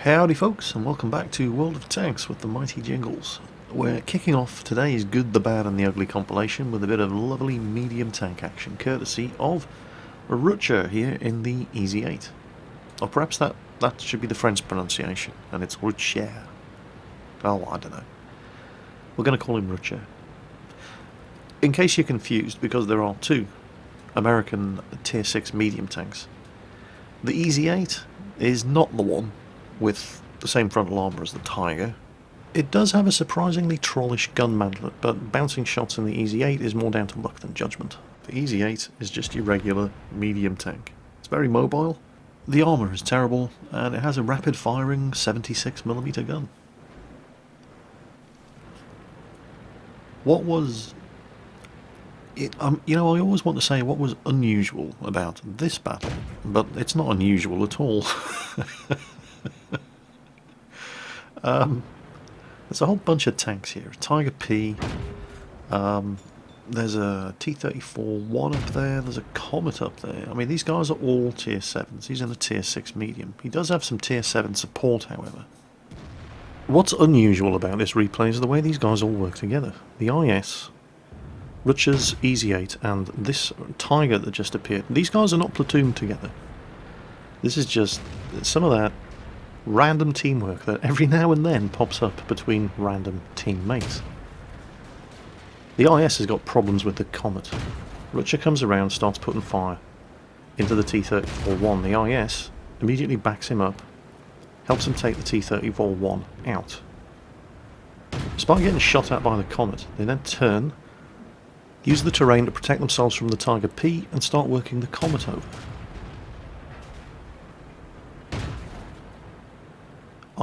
Howdy folks, and welcome back to World of Tanks with the mighty Jingles. We're kicking off today's Good, the Bad and the Ugly compilation with a bit of lovely medium tank action, courtesy of Rutger here in the Easy 8. Or perhaps that should be the French pronunciation, and it's Rutger. Oh, I don't know. We're going to call him Rutger. In case you're confused, because there are two American Tier 6 medium tanks, the Easy 8 is not the one with the same frontal armour as the Tiger. It does have a surprisingly trollish gun mantlet, but bouncing shots in the Easy 8 is more down to luck than judgment. The Easy 8 is just your regular medium tank. It's very mobile, the armour is terrible, and it has a rapid firing 76mm gun. What was it, I always want to say what was unusual about this battle, but it's not unusual at all. There's a whole bunch of tanks here. Tiger P, there's a T-34-1 up there, there's a Comet up there. I mean, these guys are all Tier 7s. He's in a Tier 6 medium. He does have some Tier 7 support, however. What's unusual about this replay is the way these guys all work together. The IS, Rutger's Easy 8, and this Tiger that just appeared. These guys are not platooned together. This is just some of that random teamwork that every now and then pops up between random teammates. The IS has got problems with the Comet. Rutger comes around, starts putting fire into the T-34-1. The IS immediately backs him up, helps him take the T-34-1 out. Despite getting shot at by the Comet, they then turn, use the terrain to protect themselves from the Tiger P, and start working the Comet over.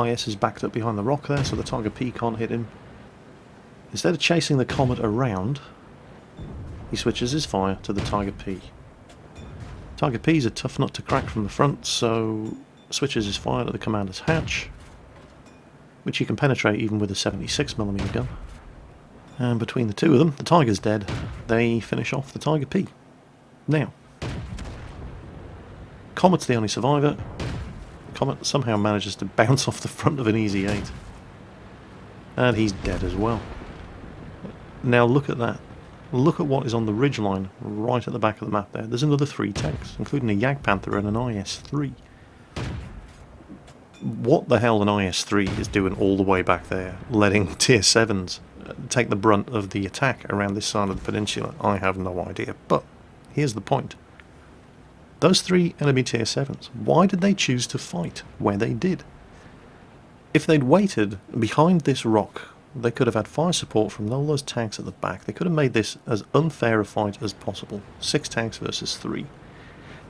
IS is backed up behind the rock there, so the Tiger P can't hit him. Instead of chasing the Comet around, he switches his fire to the Tiger P. Tiger P is a tough nut to crack from the front, so switches his fire to the commander's hatch, which he can penetrate even with a 76mm gun. And between the two of them, the Tiger's dead, they finish off the Tiger P. Now, Comet's the only survivor. Comet somehow manages to bounce off the front of an Easy 8. And he's dead as well. Now look at that. Look at what is on the ridgeline right at the back of the map there. There's another 3 tanks, including a Jagdpanther and an IS-3. What the hell an IS-3 is doing all the way back there, letting Tier 7s take the brunt of the attack around this side of the peninsula, I have no idea. But here's the point. Those 3 enemy Tier 7s, why did they choose to fight where they did? If they'd waited behind this rock, they could have had fire support from all those tanks at the back. They could have made this as unfair a fight as possible. 6 tanks versus 3.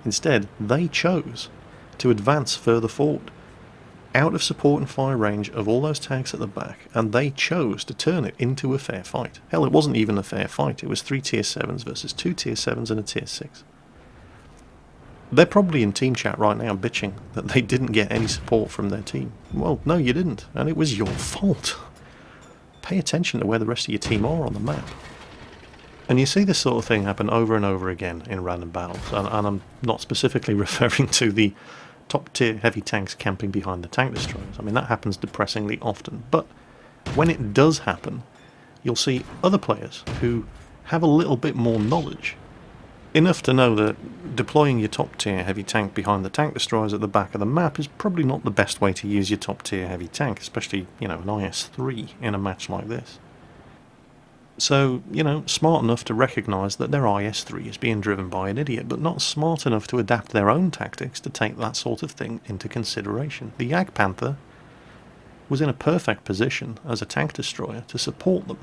Instead, they chose to advance further forward, out of support and fire range of all those tanks at the back, and they chose to turn it into a fair fight. Hell, it wasn't even a fair fight. It was 3 Tier 7s versus 2 Tier 7s and a Tier 6. They're probably in team chat right now bitching that they didn't get any support from their team. Well, no you didn't, and it was your fault. Pay attention to where the rest of your team are on the map. And you see this sort of thing happen over and over again in random battles, and I'm not specifically referring to the top tier heavy tanks camping behind the tank destroyers. I mean, that happens depressingly often, but when it does happen, you'll see other players who have a little bit more knowledge, enough to know that deploying your top tier heavy tank behind the tank destroyers at the back of the map is probably not the best way to use your top tier heavy tank, especially, an IS-3 in a match like this. So, smart enough to recognise that their IS-3 is being driven by an idiot, but not smart enough to adapt their own tactics to take that sort of thing into consideration. The Jagdpanther was in a perfect position as a tank destroyer to support them,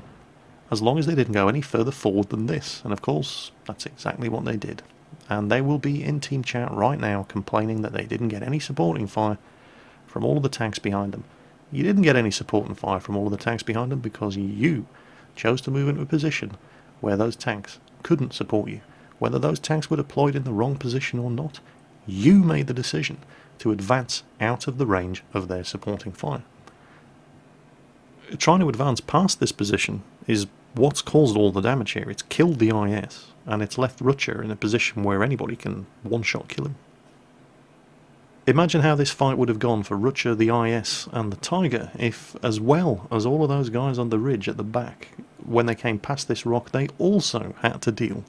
as long as they didn't go any further forward than this, and of course, that's exactly what they did. And they will be in team chat right now complaining that they didn't get any supporting fire from all of the tanks behind them. You didn't get any supporting fire from all of the tanks behind them because you chose to move into a position where those tanks couldn't support you. Whether those tanks were deployed in the wrong position or not, you made the decision to advance out of the range of their supporting fire. Trying to advance past this position is what's caused all the damage here. It's killed the IS, and it's left Rutger in a position where anybody can one-shot kill him. Imagine how this fight would have gone for Rucher, the IS, and the Tiger if, as well as all of those guys on the ridge at the back, when they came past this rock, they also had to deal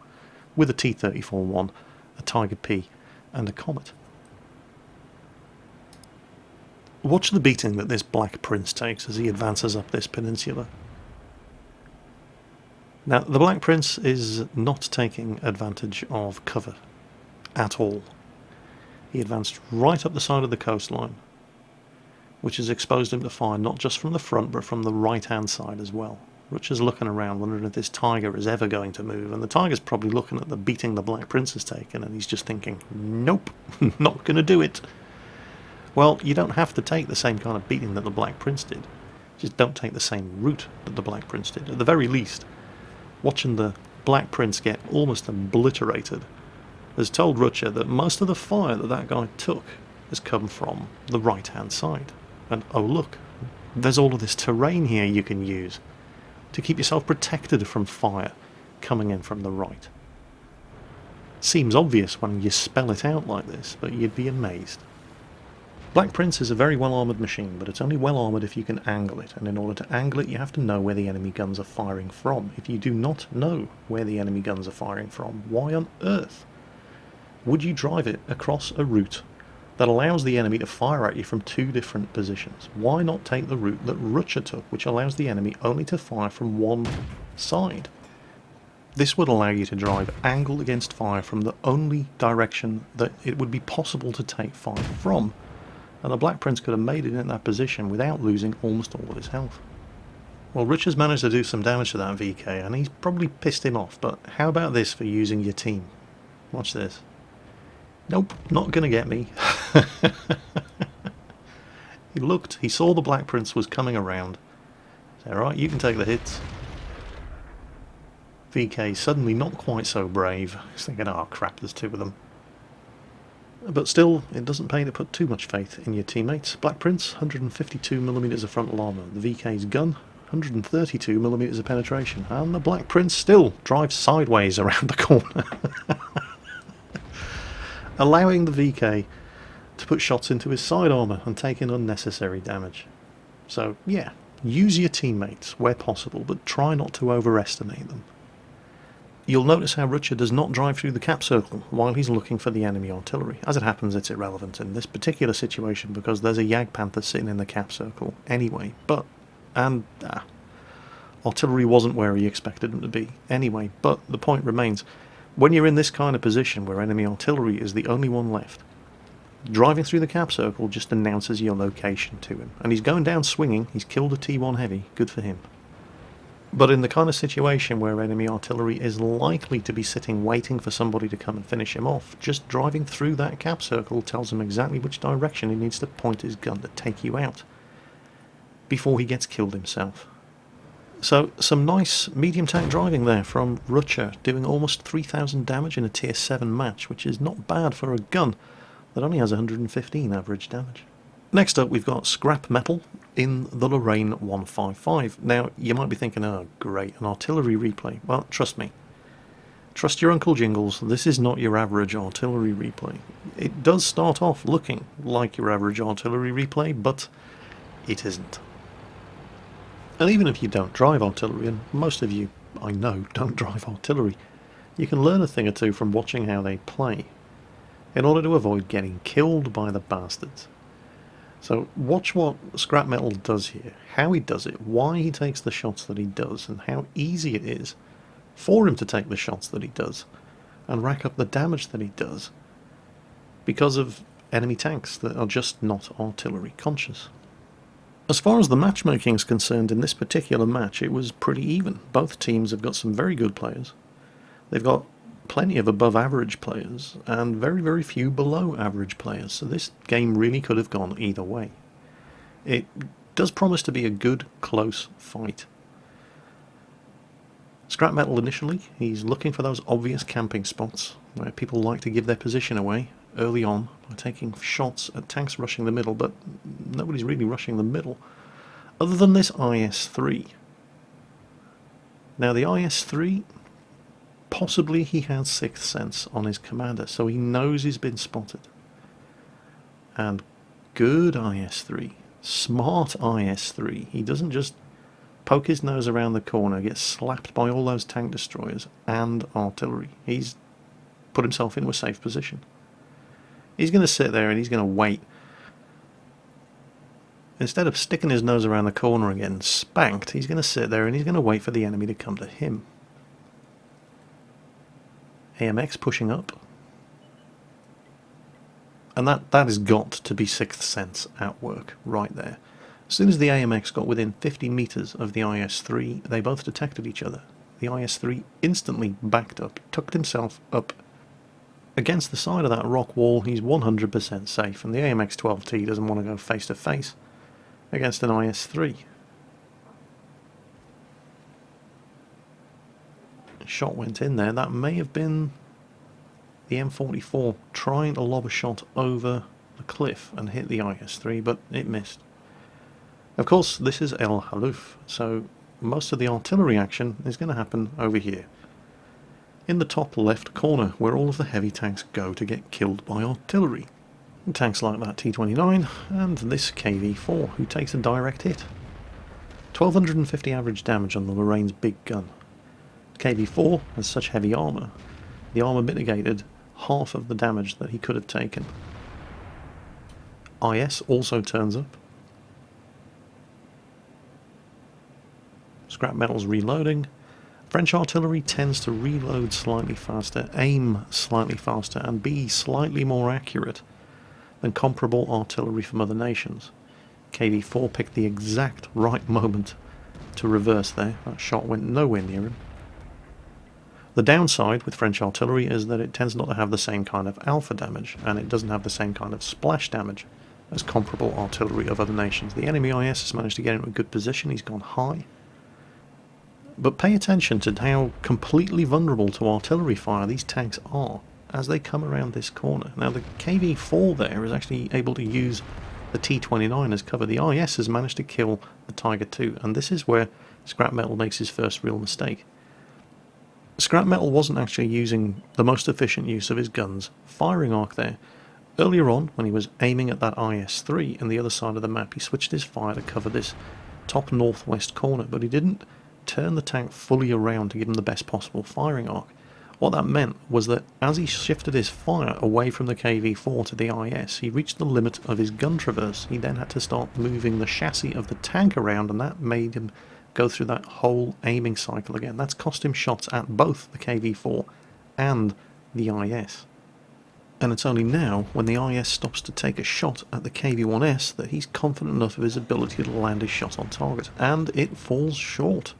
with a T-34-1, a Tiger P, and a Comet. Watch the beating that this Black Prince takes as he advances up this peninsula. Now, the Black Prince is not taking advantage of cover at all. He advanced right up the side of the coastline, which has exposed him to fire not just from the front but from the right-hand side as well. Rucher's looking around, wondering if this Tiger is ever going to move, and the Tiger's probably looking at the beating the Black Prince has taken, and he's just thinking, nope, not going to do it. Well, you don't have to take the same kind of beating that the Black Prince did. Just don't take the same route that the Black Prince did. At the very least, watching the Black Prince get almost obliterated has told Rucher that most of the fire that that guy took has come from the right-hand side. And oh look, there's all of this terrain here you can use to keep yourself protected from fire coming in from the right. Seems obvious when you spell it out like this, but you'd be amazed. Black Prince is a very well-armoured machine, but it's only well-armoured if you can angle it, and in order to angle it you have to know where the enemy guns are firing from. If you do not know where the enemy guns are firing from, why on earth would you drive it across a route that allows the enemy to fire at you from two different positions? Why not take the route that Rucher took, which allows the enemy only to fire from one side? This would allow you to drive angle against fire from the only direction that it would be possible to take fire from, and the Black Prince could have made it in that position without losing almost all of his health. Well, Rucher's managed to do some damage to that VK, and he's probably pissed him off, but how about this for using your team? Watch this. Nope, not gonna get me. He looked, he saw the Black Prince was coming around. Said, alright, you can take the hits. VK suddenly not quite so brave. He's thinking, oh crap, there's two of them. But still, it doesn't pay to put too much faith in your teammates. Black Prince, 152mm of frontal armour. The VK's gun, 132mm of penetration. And the Black Prince still drives sideways around the corner. Allowing the VK to put shots into his side armour and taking unnecessary damage. So yeah, use your teammates where possible, but try not to overestimate them. You'll notice how Rucher does not drive through the cap circle while he's looking for the enemy artillery. As it happens, it's irrelevant in this particular situation because there's a Jagdpanther sitting in the cap circle anyway, artillery wasn't where he expected them to be anyway, but the point remains. When you're in this kind of position where enemy artillery is the only one left, driving through the cap circle just announces your location to him. And he's going down swinging, he's killed a T1 heavy, good for him. But in the kind of situation where enemy artillery is likely to be sitting waiting for somebody to come and finish him off, just driving through that cap circle tells him exactly which direction he needs to point his gun to take you out before he gets killed himself. So, some nice medium tank driving there from Rucher, doing almost 3,000 damage in a tier 7 match, which is not bad for a gun that only has 115 average damage. Next up we've got Scrap Metal in the Lorraine 155. Now, you might be thinking, oh great, an artillery replay. Well, trust me. Trust your Uncle Jingles, this is not your average artillery replay. It does start off looking like your average artillery replay, but it isn't. And even if you don't drive artillery, and most of you, I know, don't drive artillery, you can learn a thing or two from watching how they play, in order to avoid getting killed by the bastards. So watch what Scrap Metal does here, how he does it, why he takes the shots that he does, and how easy it is for him to take the shots that he does, and rack up the damage that he does, because of enemy tanks that are just not artillery conscious. As far as the matchmaking is concerned in this particular match, it was pretty even. Both teams have got some very good players. They've got plenty of above average players, and very, very few below average players, so this game really could have gone either way. It does promise to be a good, close fight. Scrap Metal initially, he's looking for those obvious camping spots, where people like to give their position away early on by taking shots at tanks rushing the middle, but nobody's really rushing the middle other than this IS-3. Now the IS-3, possibly he has Sixth Sense on his commander, so he knows he's been spotted. And good IS-3. Smart IS-3. He doesn't just poke his nose around the corner, get slapped by all those tank destroyers and artillery. He's put himself into a safe position. He's going to sit there and he's going to wait. Instead of sticking his nose around the corner and getting spanked, he's going to sit there and he's going to wait for the enemy to come to him. AMX pushing up. And that has got to be Sixth Sense at work, right there. As soon as the AMX got within 50 meters of the IS-3, they both detected each other. The IS-3 instantly backed up, tucked himself up against the side of that rock wall. He's 100% safe, and the AMX-12T doesn't want to go face to face against an IS-3. Shot went in there. That may have been the M44 trying to lob a shot over the cliff and hit the IS-3, but it missed. Of course, this is El Haluf, so most of the artillery action is going to happen over here, in the top left corner, where all of the heavy tanks go to get killed by artillery. Tanks like that T-29 and this KV-4, who takes a direct hit. 1250 average damage on the Lorraine's big gun. KV-4 has such heavy armour, the armour mitigated half of the damage that he could have taken. IS also turns up. Scrap metal's reloading. French artillery tends to reload slightly faster, aim slightly faster, and be slightly more accurate than comparable artillery from other nations. KV-4 picked the exact right moment to reverse there. That shot went nowhere near him. The downside with French artillery is that it tends not to have the same kind of alpha damage, and it doesn't have the same kind of splash damage as comparable artillery of other nations. The enemy IS has managed to get into a good position. He's gone high. But pay attention to how completely vulnerable to artillery fire these tanks are as they come around this corner. Now the KV-4 there is actually able to use the T-29 as cover. The IS has managed to kill the Tiger II, and this is where Scrap Metal makes his first real mistake. Scrap Metal wasn't actually using the most efficient use of his gun's firing arc there. Earlier on, when he was aiming at that IS-3 on the other side of the map, he switched his fire to cover this top northwest corner, but he didn't turn the tank fully around to give him the best possible firing arc. What that meant was that as he shifted his fire away from the KV-4 to the IS, he reached the limit of his gun traverse. He then had to start moving the chassis of the tank around, and that made him go through that whole aiming cycle again. That's cost him shots at both the KV-4 and the IS. And it's only now, when the IS stops to take a shot at the KV-1S, that he's confident enough of his ability to land his shot on target. And it falls short.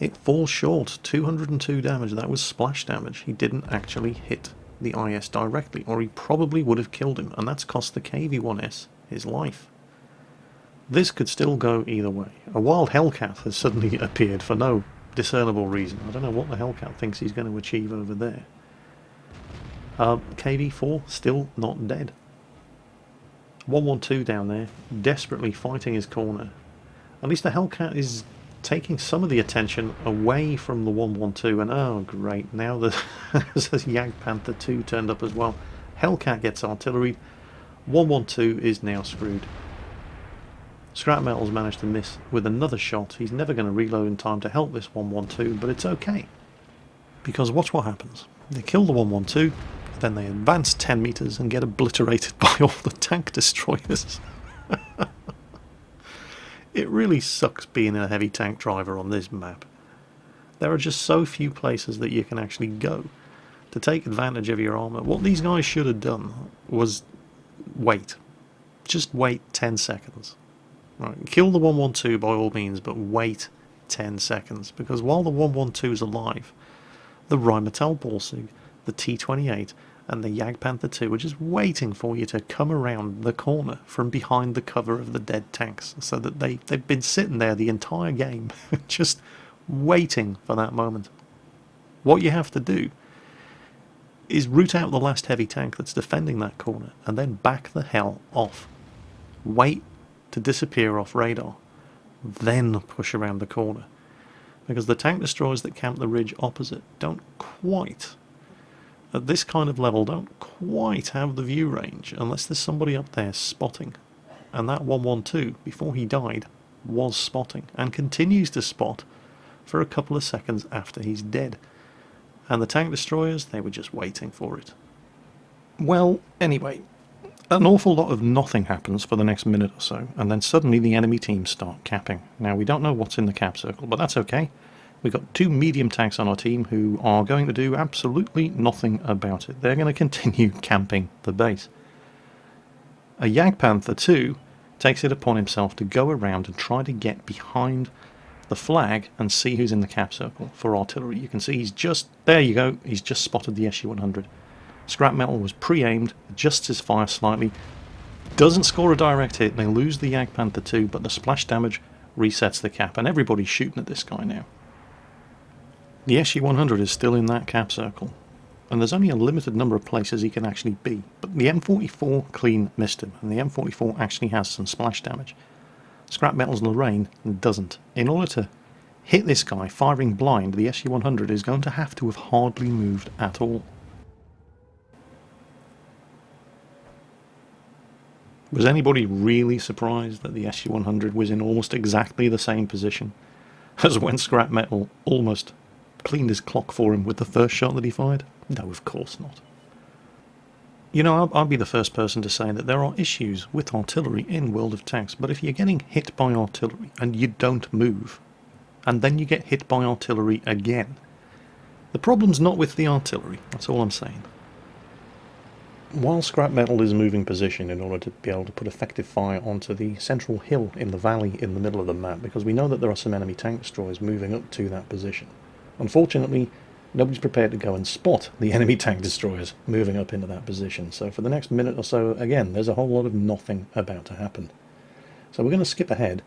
It falls short. 202 damage. That was splash damage. He didn't actually hit the IS directly, or he probably would have killed him, and that's cost the KV-1S his life. This could still go either way. A wild Hellcat has suddenly appeared for no discernible reason. I don't know what the Hellcat thinks he's going to achieve over there. KV-4 still not dead. 112 down there, desperately fighting his corner. At least the Hellcat is taking some of the attention away from the 112, and oh great, now the Jagdpanther 2 turned up as well. Hellcat gets artillery. 112 is now screwed. Scrap Metal's managed to miss with another shot. He's never going to reload in time to help this 112, but it's okay. Because watch what happens. They kill the 112, then they advance 10 meters and get obliterated by all the tank destroyers. It really sucks being a heavy tank driver on this map. There are just so few places that you can actually go to take advantage of your armour. What these guys should have done was wait. Just wait 10 seconds. Right, kill the 112 by all means, but wait 10 seconds. Because while the 112 is alive, the Rheinmetall Borsig, the T-28 and the Jagdpanther 2 are just waiting for you to come around the corner from behind the cover of the dead tanks, so that they've been sitting there the entire game just waiting for that moment. What you have to do is root out the last heavy tank that's defending that corner and then back the hell off. Wait to disappear off radar, then push around the corner, because the tank destroyers that camp the ridge opposite don't quite at this kind of level don't quite have the view range unless there's somebody up there spotting. And that 112, before he died, was spotting and continues to spot for a couple of seconds after he's dead. And the tank destroyers, they were just waiting for it. Well, anyway, an awful lot of nothing happens for the next minute or so, and then suddenly the enemy teams start capping. Now, we don't know what's in the cap circle, but that's okay. We've got 2 medium tanks on our team who are going to do absolutely nothing about it. They're going to continue camping the base. A Jagdpanther 2 takes it upon himself to go around and try to get behind the flag and see who's in the cap circle for artillery. You can see he's just, there you go, he's just spotted the SU-100. Scrap metal was pre-aimed, adjusts his fire slightly, doesn't score a direct hit, they lose the Jagdpanther 2, but the splash damage resets the cap, and everybody's shooting at this guy now. The SU-100 is still in that cap circle, and there's only a limited number of places he can actually be, but the M44 clean missed him, and the M44 actually has some splash damage. Scrap Metal's Lorraine doesn't. In order to hit this guy firing blind, the SU-100 is going to have to have hardly moved at all. Was anybody really surprised that the SU-100 was in almost exactly the same position as when Scrap Metal almost cleaned his clock for him with the first shot that he fired? No, of course not. You know, I'll be the first person to say that there are issues with artillery in World of Tanks, but if you're getting hit by artillery and you don't move, and then you get hit by artillery again, the problem's not with the artillery, that's all I'm saying. While Scrap Metal is moving position in order to be able to put effective fire onto the central hill in the valley in the middle of the map, because we know that there are some enemy tank destroyers moving up to that position. Unfortunately, nobody's prepared to go and spot the enemy tank destroyers moving up into that position. So for the next minute or so, again, there's a whole lot of nothing about to happen. So we're going to skip ahead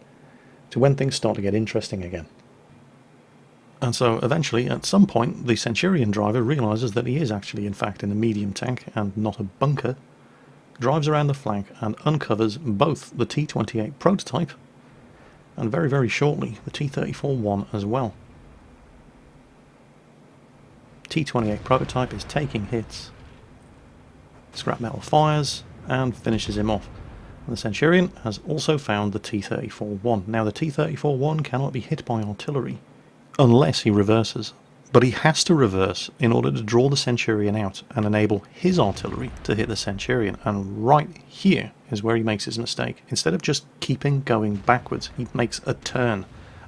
to when things start to get interesting again. And so eventually, at some point, the Centurion driver realises that he is actually in fact in a medium tank and not a bunker, drives around the flank and uncovers both the T-28 prototype and very, very shortly the T-34-1 as well. T-28 prototype is taking hits. Scrap Metal fires and finishes him off. And the Centurion has also found the T-34-1. Now the T-34-1 cannot be hit by artillery unless he reverses, but he has to reverse in order to draw the Centurion out and enable his artillery to hit the Centurion, and right here is where he makes his mistake. Instead of just keeping going backwards, he makes a turn,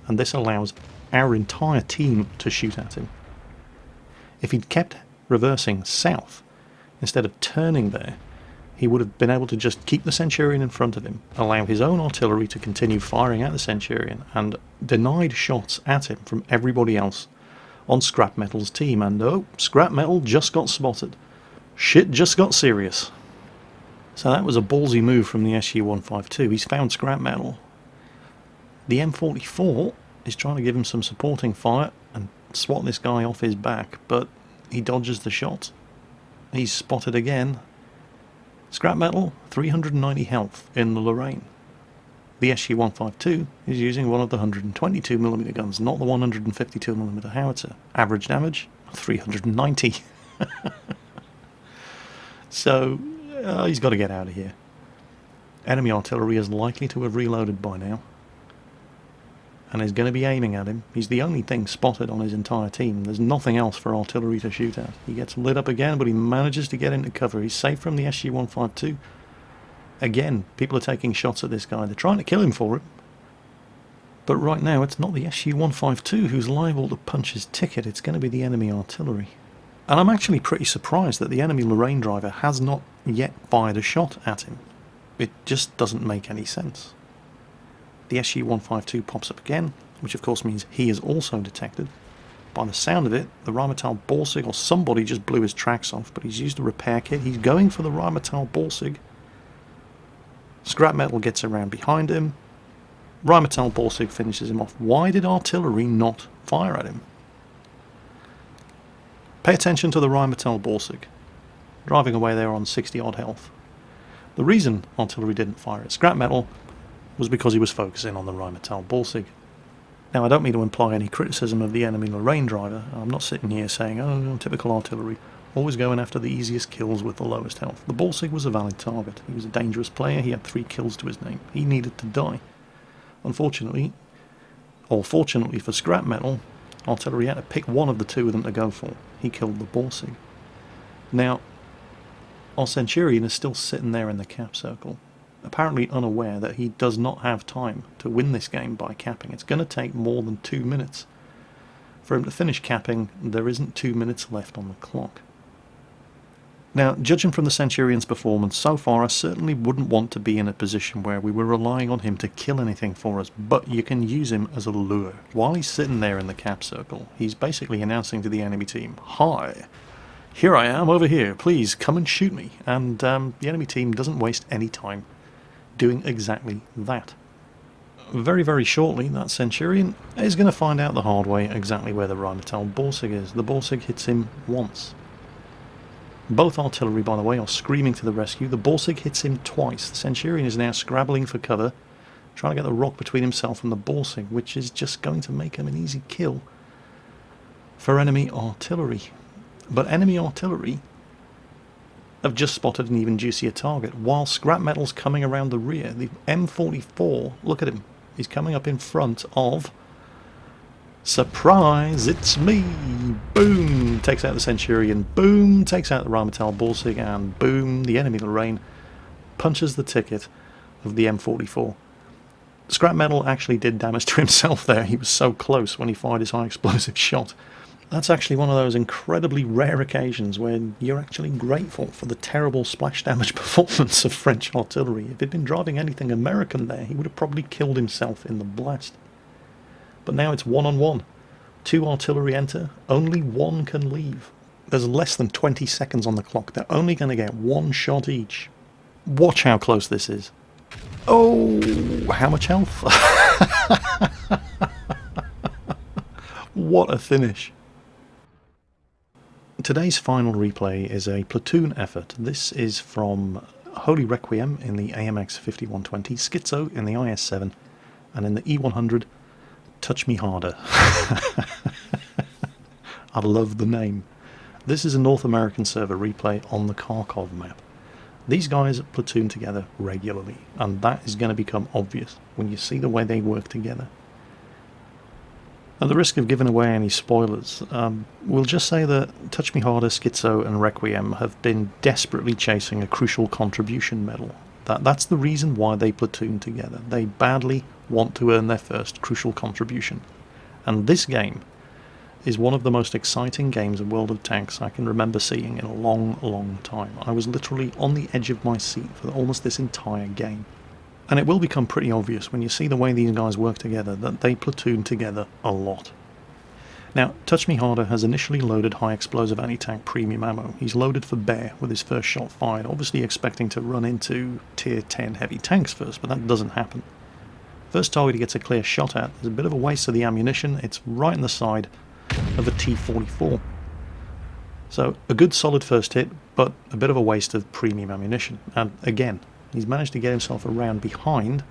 and this allows our entire team to shoot at him. If he'd kept reversing south instead of turning there, he would have been able to just keep the Centurion in front of him, allow his own artillery to continue firing at the Centurion, and denied shots at him from everybody else on Scrap Metal's team. And oh, Scrap Metal just got spotted. Shit just got serious. So that was a ballsy move from the SU-152. He's found Scrap Metal. The M44 is trying to give him some supporting fire and swat this guy off his back, but he dodges the shot. He's spotted again. Scrap Metal, 390 health in the Lorraine. The SU-152 is using one of the 122mm guns, not the 152mm howitzer. Average damage, 390. So, he's got to get out of here. Enemy artillery is likely to have reloaded by now, and is going to be aiming at him. He's the only thing spotted on his entire team. There's nothing else for artillery to shoot at. He gets lit up again, but he manages to get into cover. He's safe from the SU-152. Again, people are taking shots at this guy. They're trying to kill him for it. But right now, it's not the SU-152 who's liable to punch his ticket. It's going to be the enemy artillery. And I'm actually pretty surprised that the enemy Lorraine driver has not yet fired a shot at him. It just doesn't make any sense. The SU-152 pops up again, which of course means he is also detected. By the sound of it, the Rheinmetall Borsig or somebody just blew his tracks off, but he's used a repair kit. He's going for the Rheinmetall Borsig. Scrap Metal gets around behind him. Rheinmetall Borsig finishes him off. Why did artillery not fire at him? Pay attention to the Rheinmetall Borsig, driving away there on 60 odd health. The reason artillery didn't fire at Scrap Metal was because he was focusing on the Rheinmetall Borsig. Now, I don't mean to imply any criticism of the enemy Lorraine driver. I'm not sitting here saying, oh, typical artillery. always going after the easiest kills with the lowest health. The Balsig was a valid target. He was a dangerous player, he had 3 kills to his name. He needed to die. Unfortunately, or fortunately for scrap metal, artillery had to pick one of the 2 of them to go for. He killed the Balsig. Now, our Centurion is still sitting there in the cap circle, apparently unaware that he does not have time to win this game by capping. It's going to take more than 2 minutes. For him to finish capping, there isn't 2 minutes left on the clock. Now, judging from the Centurion's performance so far, I certainly wouldn't want to be in a position where we were relying on him to kill anything for us, but you can use him as a lure. While he's sitting there in the cap circle, he's basically announcing to the enemy team, "Hi, here I am over here, please come and shoot me." And the enemy team doesn't waste any time doing exactly that. Very, very shortly, that Centurion is going to find out the hard way exactly where the Rheinmetall Balsig is. The Balsig hits him once. Both artillery, by the way, are screaming to the rescue. The Balsig hits him twice. The Centurion is now scrabbling for cover, trying to get the rock between himself and the Balsig, which is just going to make him an easy kill for enemy artillery. But enemy artillery have just spotted an even juicier target. While scrap metal's coming around the rear, the M44, look at him, he's coming up in front of... Surprise, it's me! Boom! Takes out the Centurion. Boom! Takes out the Rheinmetall Balsig. And boom! The enemy Lorraine punches the ticket of the M44. Scrap metal actually did damage to himself there. He was so close when he fired his high explosive shot. That's actually one of those incredibly rare occasions where you're actually grateful for the terrible splash damage performance of French artillery. If he'd been driving anything American there, he would have probably killed himself in the blast. But now it's 1-on-1. 2 artillery enter, only 1 can leave. There's less than 20 seconds on the clock. They're only going to get 1 shot each. Watch how close this is. Oh, how much health? What a finish. Today's final replay is a platoon effort. This is from Holy Requiem in the AMX 5120, Schizo in the IS-7, and in the E100, Touch Me Harder. I love the name. This is a North American server replay on the Kharkov map. These guys platoon together regularly, and that is going to become obvious when you see the way they work together. At the risk of giving away any spoilers, we'll just say that Touch Me Harder, Schizo and Requiem have been desperately chasing a crucial contribution medal. That's the reason why they platoon together. They badly want to earn their first crucial contribution. And this game is one of the most exciting games of World of Tanks I can remember seeing in a long, long time. I was literally on the edge of my seat for almost this entire game. And it will become pretty obvious when you see the way these guys work together that they platoon together a lot. Now, Touch Me Harder has initially loaded high explosive anti-tank premium ammo. He's loaded for bear with his first shot fired, obviously expecting to run into tier 10 heavy tanks first, but that doesn't happen. First target he gets a clear shot at, there's a bit of a waste of the ammunition, it's right in the side of a T-44. So, a good solid first hit, but a bit of a waste of premium ammunition. And again, he's managed to get himself around behind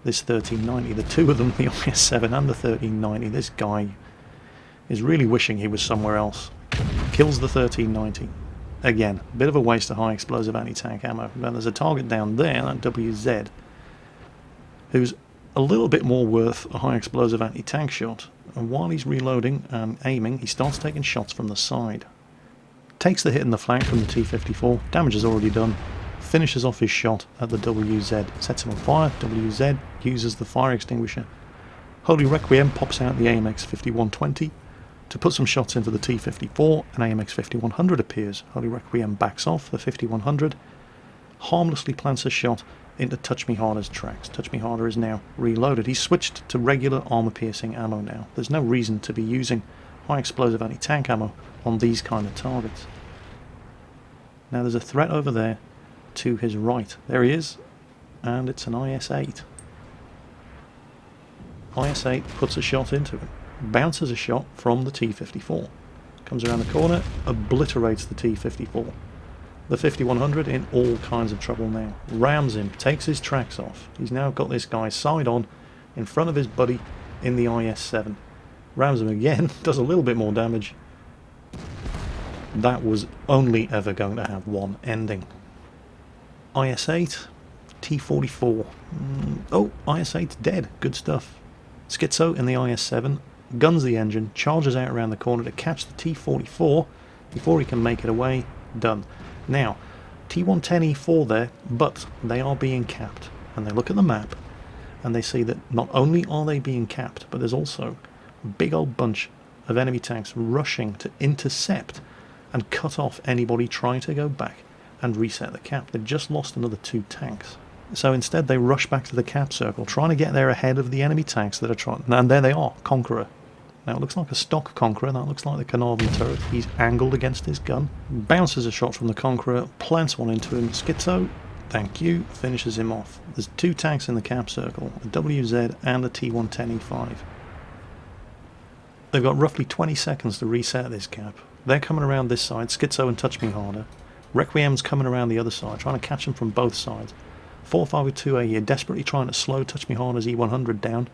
this 1390. The 2 of them, the IS-7 and the 1390, this guy is really wishing he was somewhere else. Kills the 1390. Again, a bit of a waste of high explosive anti-tank ammo. Now there's a target down there, that WZ, who's a little bit more worth a high explosive anti-tank shot. And while he's reloading and aiming, he starts taking shots from the side. Takes the hit in the flank from the T-54, damage is already done, finishes off his shot at the WZ, sets him on fire, WZ uses the fire extinguisher. Holy Requiem pops out the AMX 5120 to put some shots into the T-54, an AMX 5100 appears. Holy Requiem backs off the 5100, harmlessly plants a shot into Touch Me Harder's tracks. Touch Me Harder is now reloaded. He's switched to regular armor-piercing ammo now. There's no reason to be using high explosive anti-tank ammo on these kind of targets. Now there's a threat over there to his right. There he is, and it's an IS-8. IS-8 puts a shot into him, bounces a shot from the T-54, comes around the corner, obliterates the T-54. The 5100 in all kinds of trouble now. Rams him, takes his tracks off. He's now got this guy side on in front of his buddy in the IS-7. Rams him again, does a little bit more damage. That was only ever going to have one ending. IS-8, T-44. Oh, IS-8's dead. Good stuff. Schizo in the IS-7 guns the engine, charges out around the corner to catch the T-44 before he can make it away. Done. Now, T-110E4 there, but they are being capped. And they look at the map and they see that not only are they being capped, but there's also a big old bunch of enemy tanks rushing to intercept and cut off anybody trying to go back and reset the cap. They've just lost another 2 tanks. So instead they rush back to the cap circle, trying to get there ahead of the enemy tanks that are trying. And there they are, Conqueror. Now it looks like a stock Conqueror, that looks like the Carnarvon turret. He's angled against his gun, bounces a shot from the Conqueror, plants one into him. Schizo, thank you, finishes him off. There's 2 tanks in the cap circle, a WZ and a T-110E5. They've got roughly 20 seconds to reset this cap. They're coming around this side, Schizo and Touch Me Harder. Requiem's coming around the other side, trying to catch them from both sides. 452A here, desperately trying to slow Touch Me Harder's E100 down.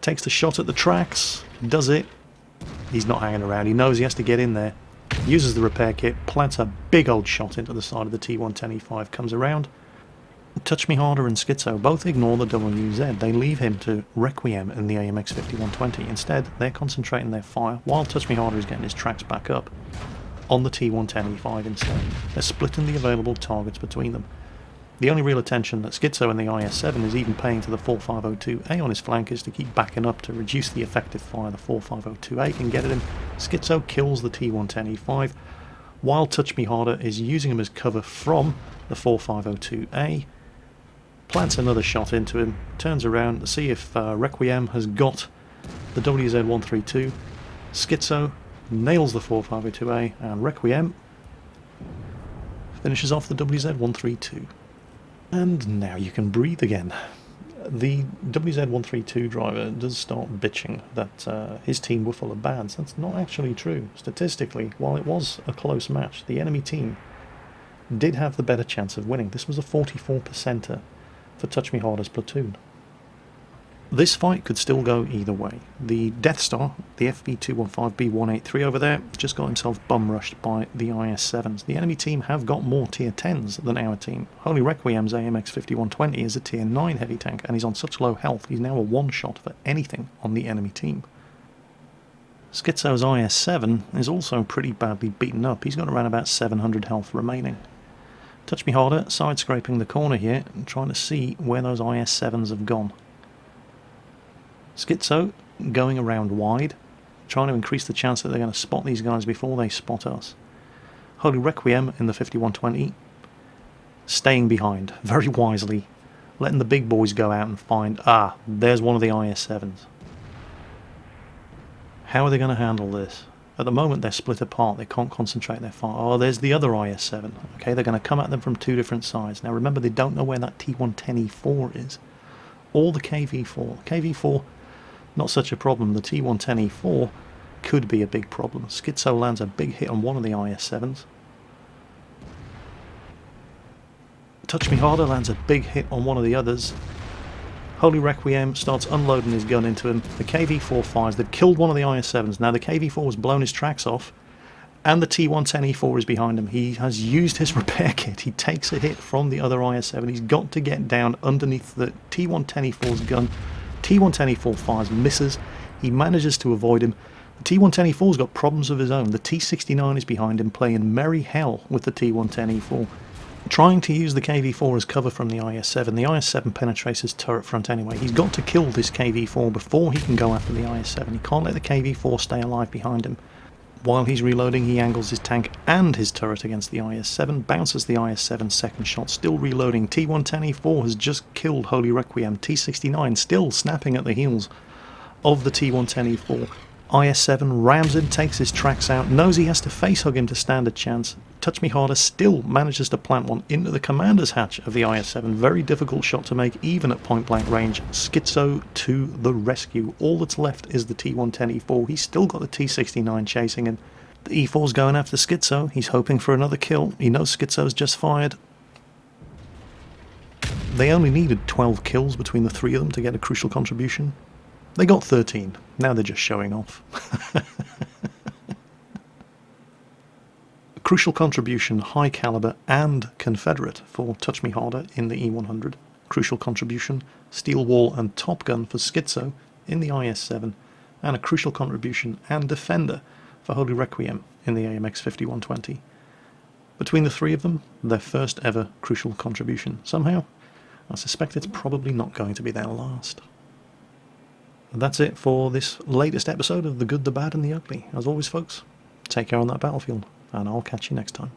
Takes the shot at the tracks, does it. He's not hanging around, he knows he has to get in there. Uses the repair kit, plants a big old shot into the side of the T-110E5, comes around. Touch Me Harder and Schizo both ignore the WZ. They leave him to Requiem in the AMX 5120. Instead, they're concentrating their fire, while Touch Me Harder is getting his tracks back up, on the T-110E5 instead. They're splitting the available targets between them. The only real attention that Schizo in the IS-7 is even paying to the 4502A on his flank is to keep backing up to reduce the effective fire the 4502A can get at him. Schizo kills the T-110E5, while Touch Me Harder is using him as cover from the 4502A. Plants another shot into him, turns around to see if Requiem has got the WZ-132. Schizo nails the 4502A, and Requiem finishes off the WZ-132. And now you can breathe again. The WZ-132 driver does start bitching that his team were full of bads. That's not actually true. Statistically, while it was a close match, the enemy team did have the better chance of winning. This was a 44%er for Touch Me Harder's platoon. This fight could still go either way. The Death Star, the FB215B183 over there, just got himself bum-rushed by the IS-7s. The enemy team have got more tier 10s than our team. Holy Requiem's AMX 5120 is a tier 9 heavy tank, and he's on such low health, he's now a one-shot for anything on the enemy team. Schizo's IS-7 is also pretty badly beaten up. He's got around about 700 health remaining. Touch Me Harder, side-scraping the corner here, and trying to see where those IS-7s have gone. Schizo going around wide, trying to increase the chance that they're going to spot these guys before they spot us. Holy Requiem in the 5120, staying behind, very wisely, letting the big boys go out and find, there's one of the IS-7s. How are they going to handle this? At the moment they're split apart, they can't concentrate their fire. Oh, there's the other IS-7. Okay, they're going to come at them from 2 different sides. Now remember, they don't know where that T-110E4 is. Or the KV-4. KV-4, not such a problem. The T-110E4 could be a big problem. Schizo lands a big hit on one of the IS-7s. Touch Me Harder lands a big hit on one of the others. Holy Requiem starts unloading his gun into him. The KV-4 fires. They've killed one of the IS-7s. Now the KV-4 has blown his tracks off, and the T-110E4 is behind him. He has used his repair kit. He takes a hit from the other IS-7. He's got to get down underneath the T-110E4's gun. T-110E4 fires, misses. He manages to avoid him. The T-110E4's got problems of his own. The T-69 is behind him, playing merry hell with the T-110E4. Trying to use the KV-4 as cover from the IS-7. The IS-7 penetrates his turret front anyway. He's got to kill this KV-4 before he can go after the IS-7. He can't let the KV-4 stay alive behind him. While he's reloading, he angles his tank and his turret against the IS-7, bounces the IS-7's second shot, still reloading. T-110E4 has just killed Holy Requiem. T-69 still snapping at the heels of the T-110E4. IS-7 rams him, takes his tracks out, knows he has to face-hug him to stand a chance. Touch Me Harder still manages to plant one into the commander's hatch of the IS-7. Very difficult shot to make, even at point-blank range. Schizo to the rescue. All that's left is the T-110E4. He's still got the T-69 chasing him. The E4's going after Schizo. He's hoping for another kill. He knows Schizo's just fired. They only needed 12 kills between the 3 of them to get a crucial contribution. They got 13. Now they're just showing off. A crucial contribution, high caliber and Confederate, for Touch Me Harder in the E100. Crucial contribution, Steel Wall and Top Gun for Schizo in the IS-7. And a crucial contribution and Defender for Holy Requiem in the AMX 5120. Between the three of them, their first ever crucial contribution. Somehow, I suspect it's probably not going to be their last. And that's it for this latest episode of The Good, the Bad and the Ugly. As always, folks, take care on that battlefield, and I'll catch you next time.